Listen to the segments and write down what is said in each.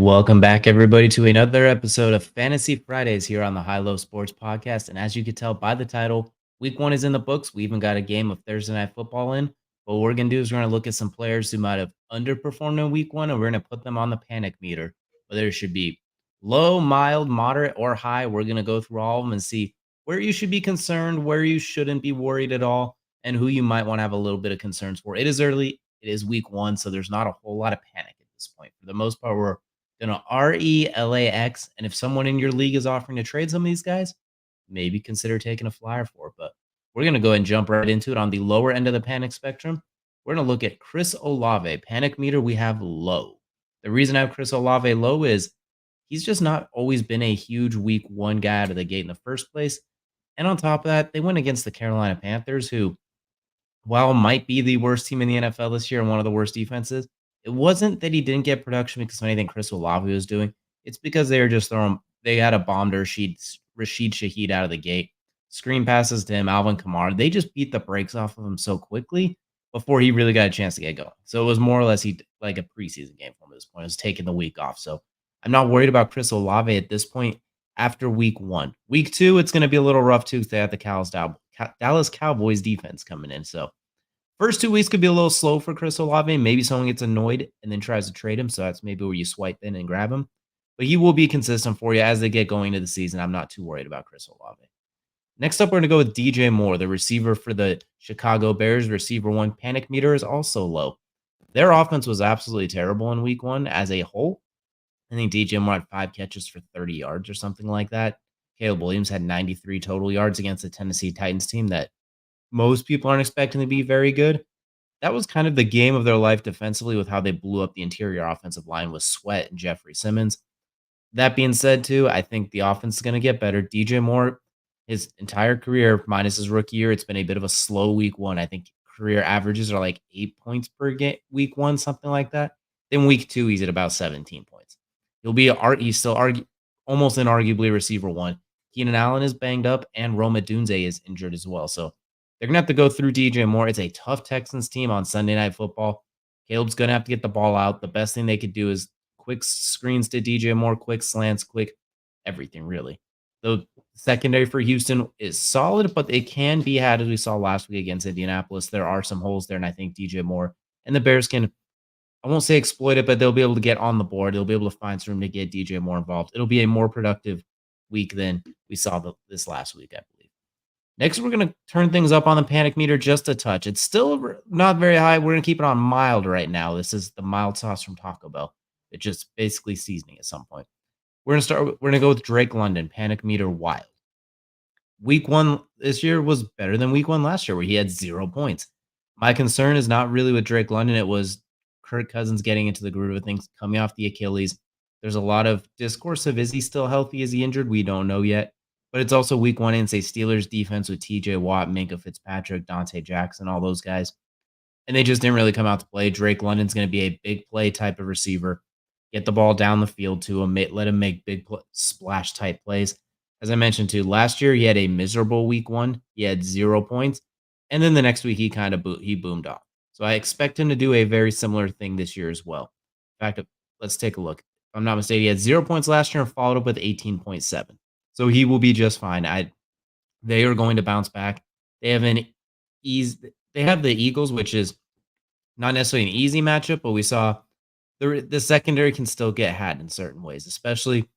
Welcome back, everybody, to another episode of Fantasy Fridays here on the High Low Sports Podcast. And as you can tell by the title, week one is in the books. We even got a game of Thursday Night Football in. But what we're going to do is we're going to look at some players who might have underperformed in week one, and we're going to put them on the panic meter, whether it should be low, mild, moderate, or high. We're going to go through all of them and see where you should be concerned, where you shouldn't be worried at all, and who you might want to have a little bit of concerns for. It is early. It is week one, so there's not a whole lot of panic at this point. For the most part, we're gonna RELAX. And if someone in your league is offering to trade some of these guys, maybe consider taking a flyer for it. But we're gonna go ahead and jump right into it on the lower end of the panic spectrum. We're gonna look at Chris Olave. Panic meter we have low. The reason I have Chris Olave low is he's just not always been a huge week one guy out of the gate in the first place. And on top of that, they went against the Carolina Panthers, who while might be the worst team in the NFL this year and one of the worst defenses, it wasn't that he didn't get production because of anything Chris Olave was doing. It's because they were just throwing. They had a bomb to Rashid Shaheed out of the gate. Screen passes to him, Alvin Kamara. They just beat the brakes off of him so quickly before he really got a chance to get going. So it was more or less like a preseason game for him at this point. It was taking the week off. So I'm not worried about Chris Olave at this point after week one. Week two, it's going to be a little rough too because they have the Dallas Cowboys defense coming in. So first 2 weeks could be a little slow for Chris Olave. Maybe someone gets annoyed and then tries to trade him. So that's maybe where you swipe in and grab him. But he will be consistent for you as they get going into the season. I'm not too worried about Chris Olave. Next up, we're going to go with DJ Moore, the receiver for the Chicago Bears. Receiver one panic meter is also low. Their offense was absolutely terrible in week one as a whole. I think DJ Moore had 5 catches for 30 yards or something like that. Caleb Williams had 93 total yards against the Tennessee Titans team that most people aren't expecting to be very good. That was kind of the game of their life defensively with how they blew up the interior offensive line with Sweat and Jeffrey Simmons. That being said, too, I think the offense is going to get better. DJ Moore, his entire career, minus his rookie year, it's been a bit of a slow week one. I think career averages are like 8 points per game, week one, something like that. Then week two, he's at about 17 points. He's still almost inarguably receiver one. Keenan Allen is banged up, and Roma Dunze is injured as well. So they're going to have to go through DJ Moore. It's a tough Texans team on Sunday Night Football. Caleb's going to have to get the ball out. The best thing they could do is quick screens to DJ Moore, quick slants, quick everything, really. The secondary for Houston is solid, but it can be had, as we saw last week against Indianapolis. There are some holes there, and I think DJ Moore and the Bears can, I won't say exploit it, but they'll be able to get on the board. They'll be able to find some room to get DJ Moore involved. It'll be a more productive week than we saw this last week, I believe. Next, we're going to turn things up on the panic meter just a touch. It's still not very high. We're going to keep it on mild right now. This is the mild sauce from Taco Bell. It's just basically seasoning at some point. We're going to go with Drake London, panic meter wild. Week one this year was better than week one last year, where he had 0 points. My concern is not really with Drake London. It was Kirk Cousins getting into the groove of things, coming off the Achilles. There's a lot of discourse of, is he still healthy? Is he injured? We don't know yet. But it's also week one against a Steelers defense with TJ Watt, Minka Fitzpatrick, Dante Jackson, all those guys. And they just didn't really come out to play. Drake London's going to be a big play type of receiver. Get the ball down the field to him. Let him make big splash type plays. As I mentioned too, last year he had a miserable week one. He had 0 points. And then the next week he kind of boomed off. So I expect him to do a very similar thing this year as well. In fact, let's take a look. If I'm not mistaken, he had 0 points last year and followed up with 18.7. So he will be just fine. They are going to bounce back. They have the Eagles, which is not necessarily an easy matchup, but we saw the secondary can still get had in certain ways, especially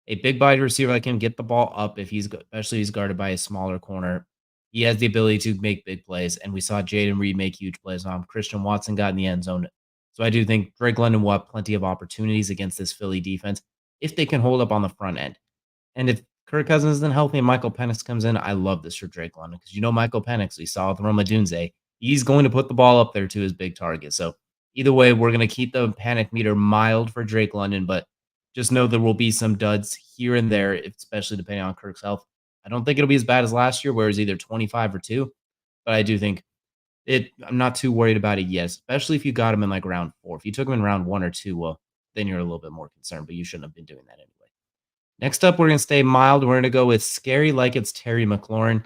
a big body receiver that can get the ball up especially he's guarded by a smaller corner. He has the ability to make big plays, and we saw Jaden Reed make huge plays on him. Christian Watson got in the end zone. So I do think Drake London will have plenty of opportunities against this Philly defense if they can hold up on the front end. And if Kirk Cousins isn't healthy and Michael Penix comes in, I love this for Drake London because Michael Penix, we saw with Roma Dunze, he's going to put the ball up there to his big target. So either way, we're going to keep the panic meter mild for Drake London, but just know there will be some duds here and there, especially depending on Kirk's health. I don't think it'll be as bad as last year, where it was either 25 or 2, but I do think I'm not too worried about it yet, especially if you got him in like round 4. If you took him in round 1 or 2, well, then you're a little bit more concerned, but you shouldn't have been doing that anyway. Next up, we're going to stay mild. We're going to go with scary like it's Terry McLaurin.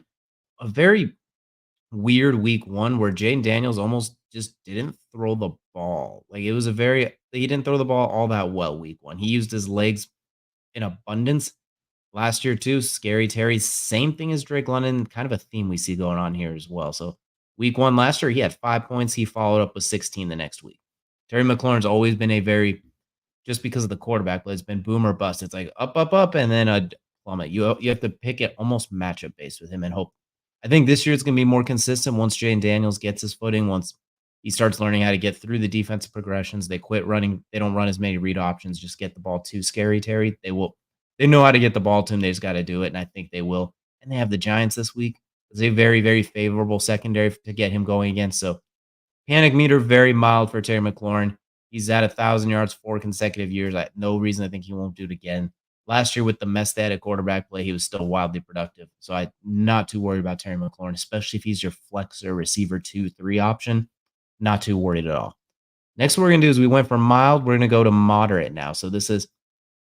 A very weird week one where Jaden Daniels almost just didn't throw the ball. Like, it was a very he didn't throw the ball all that well week 1. He used his legs in abundance. Last year too, Scary Terry, same thing as Drake London, kind of a theme we see going on here as well. So week 1 last year, he had 5 points. He followed up with 16 the next week. Terry McLaurin's always been a very just because of the quarterback play, it's been boom or bust. It's like up, up, up, and then a plummet. You have to pick it almost matchup based with him and hope. I think this year it's going to be more consistent once Jane Daniels gets his footing. Once he starts learning how to get through the defensive progressions, they quit running. They don't run as many read options. Just get the ball to Scary Terry. They will. They know how to get the ball to him. They just got to do it, and I think they will. And they have the Giants this week. It's a very, very favorable secondary to get him going against. So panic meter very mild for Terry McLaurin. He's at 1,000 yards 4 consecutive years. I no reason I think he won't do it again. Last year with the mess they had at quarterback play, he was still wildly productive. So I'm not too worried about Terry McLaurin, especially if he's your flexor receiver 2, 3 option. Not too worried at all. Next, what we're gonna do is we went from mild, we're gonna go to moderate now. So this is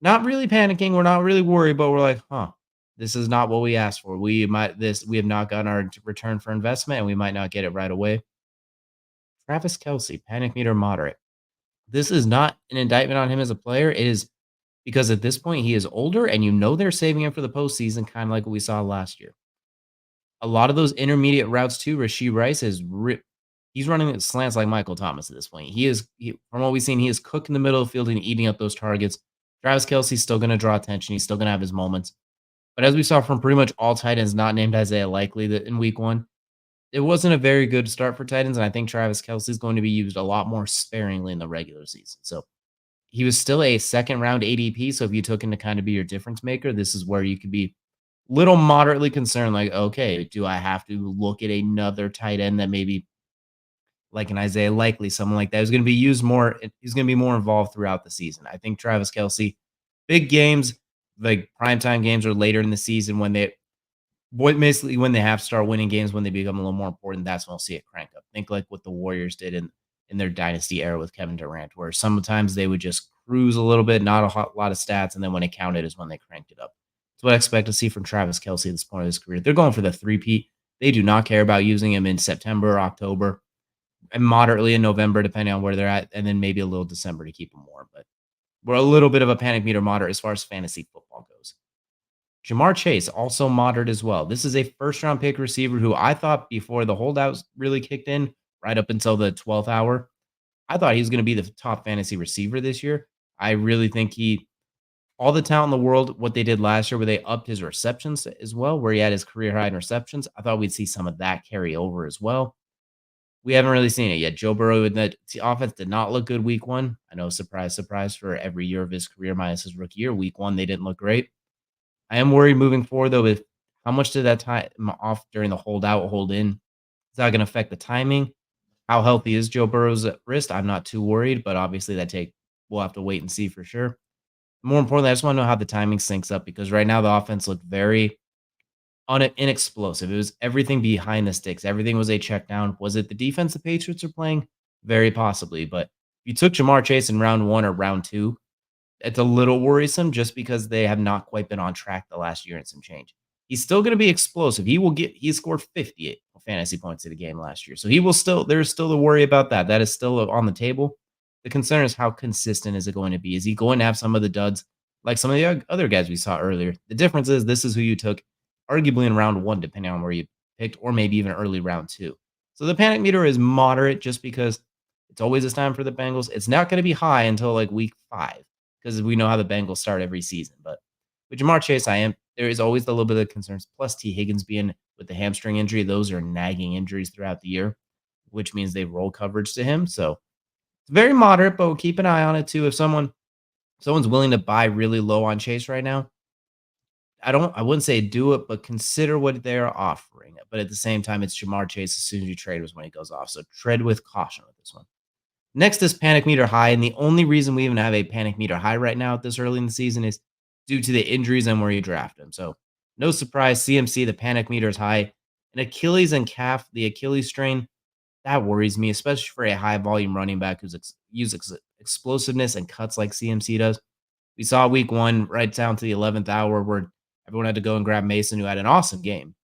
not really panicking. We're not really worried, but we're like, huh, this is not what we asked for. We have not gotten our return for investment, and we might not get it right away. Travis Kelsey, panic meter moderate. This is not an indictment on him as a player. It is because at this point he is older, and you know they're saving him for the postseason, kind of like what we saw last year. A lot of those intermediate routes too. Rasheed Rice he's running slants like Michael Thomas at this point. From what we've seen, he is cooking the middle of the field and eating up those targets. Travis Kelsey's still going to draw attention. He's still going to have his moments. But as we saw from pretty much all tight ends not named Isaiah Likely that in week 1, it wasn't a very good start for tight ends, and I think Travis Kelsey is going to be used a lot more sparingly in the regular season. So he was still a second round ADP. So if you took him to kind of be your difference maker, this is where you could be little moderately concerned. Like, okay, do I have to look at another tight end that maybe like an Isaiah Likely, someone like that, who's going to be used more? He's going to be more involved throughout the season. I think Travis Kelsey, big games, like primetime games or later in the season basically when they have to start winning games, when they become a little more important, that's when we'll see it crank up. Think like what the Warriors did in their dynasty era with Kevin Durant, where sometimes they would just cruise a little bit, not lot of stats, and then when it counted is when they cranked it up. That's what I expect to see from Travis Kelsey at this point of his career. They're going for the three-peat. They do not care about using him in September, or October, and moderately in November, depending on where they're at, and then maybe a little December to keep him warm. But we're a little bit of a panic meter moderate as far as fantasy football goes. Jamar Chase, also moderate as well. This is a first round pick receiver who I thought before the holdouts really kicked in, right up until the 12th hour, I thought he was going to be the top fantasy receiver this year. I really think all the talent in the world, what they did last year, where they upped his receptions as well, where he had his career high in receptions. I thought we'd see some of that carry over as well. We haven't really seen it yet. Joe Burrow, the offense did not look good week 1. I know, surprise, surprise, for every year of his career minus his rookie year. Week 1, they didn't look great. I am worried moving forward, though, with how much did that time off during the holdout, hold in? Is that going to affect the timing? How healthy is Joe Burrow's wrist? I'm not too worried, but obviously we'll have to wait and see for sure. More importantly, I just want to know how the timing syncs up, because right now the offense looked very inexplosive. It was everything behind the sticks. Everything was a check down. Was it the defense the Patriots are playing? Very possibly. But if you took Jamar Chase in round 1 or round 2, it's a little worrisome just because they have not quite been on track the last year and some change. He's still going to be explosive. He scored 58 fantasy points in the game last year. So there's still the worry about that. That is still on the table. The concern is how consistent is it going to be? Is he going to have some of the duds like some of the other guys we saw earlier? The difference is this is who you took arguably in round 1, depending on where you picked, or maybe even early round 2. So the panic meter is moderate just because it's always this time for the Bengals. It's not going to be high until like week 5, because we know how the Bengals start every season. But with Jamar Chase, there is always a little bit of concerns. Plus, T. Higgins being with the hamstring injury, those are nagging injuries throughout the year, which means they roll coverage to him. So it's very moderate, but we'll keep an eye on it too. If someone's willing to buy really low on Chase right now, I wouldn't say do it, but consider what they're offering. But at the same time, it's Jamar Chase. As soon as you trade was when he goes off. So tread with caution with this one. Next is panic meter high, and the only reason we even have a panic meter high right now at this early in the season is due to the injuries and where you draft him. So no surprise, CMC, the panic meter is high. And Achilles and calf, the Achilles strain, that worries me, especially for a high volume running back who's uses explosiveness and cuts like CMC does. We saw week 1 right down to the 11th hour where everyone had to go and grab Mason, who had an awesome game.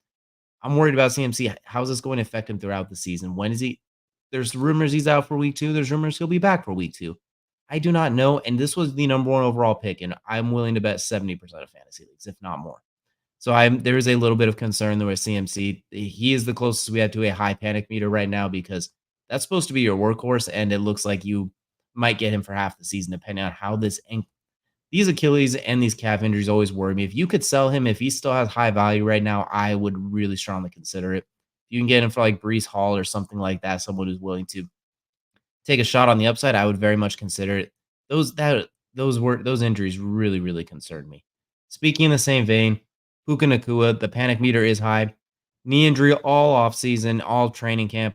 I'm worried about CMC. How is this going to affect him throughout the season? When is he? There's rumors he's out for week 2. There's rumors he'll be back for week 2. I do not know, and this was the number 1 overall pick, and I'm willing to bet 70% of fantasy leagues, if not more. So there is a little bit of concern there with CMC. He is the closest we have to a high panic meter right now because that's supposed to be your workhorse, and it looks like you might get him for half the season, depending on how these Achilles and these calf injuries always worry me. If you could sell him, if he still has high value right now, I would really strongly consider it. If you can get him for like Brees Hall or something like that, someone who's willing to take a shot on the upside, I would very much consider it. Those injuries really, really concerned me. Speaking in the same vein, Puka Nakua, the panic meter is high. Knee injury all off season, all training camp.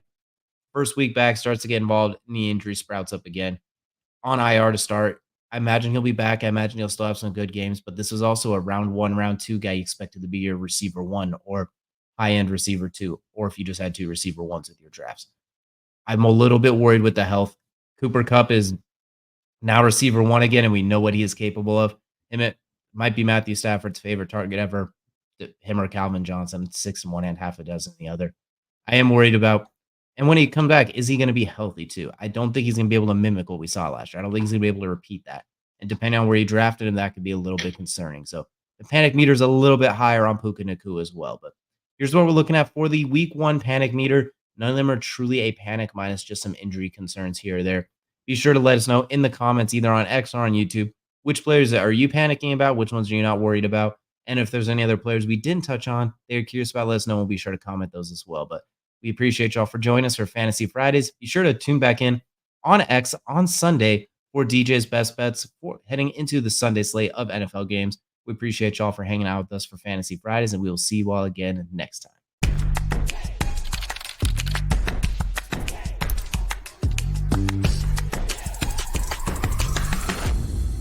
First week back, starts to get involved. Knee injury sprouts up again. On IR to start. I imagine he'll be back. I imagine he'll still have some good games, but this is also a round one, round two guy expected to be your receiver one or high end receiver two, or if you just had two receiver ones with your drafts. I'm a little bit worried with the health. Cooper Cup is now receiver one again, and we know what he is capable of. It might be Matthew Stafford's favorite target ever. Him or Calvin Johnson, 6 in one hand, half a dozen in the other. I am worried about, and when he comes back, is he going to be healthy too? I don't think he's going to be able to mimic what we saw last year. I don't think he's going to be able to repeat that. And depending on where you drafted him, that could be a little bit concerning. So the panic meter is a little bit higher on Puka Nakua as well. But here's what we're looking at for the week one panic meter. None of them are truly a panic, minus just some injury concerns here or there. Be sure to let us know in the comments, either on X or on YouTube, which players are you panicking about? Which ones are you not worried about? And if there's any other players we didn't touch on, they're curious about, let us know. We'll be sure to comment those as well. But we appreciate y'all for joining us for Fantasy Fridays. Be sure to tune back in on X on Sunday for DJ's best bets for heading into the Sunday slate of NFL games. We appreciate y'all for hanging out with us for Fantasy Fridays, and we will see you all again next time.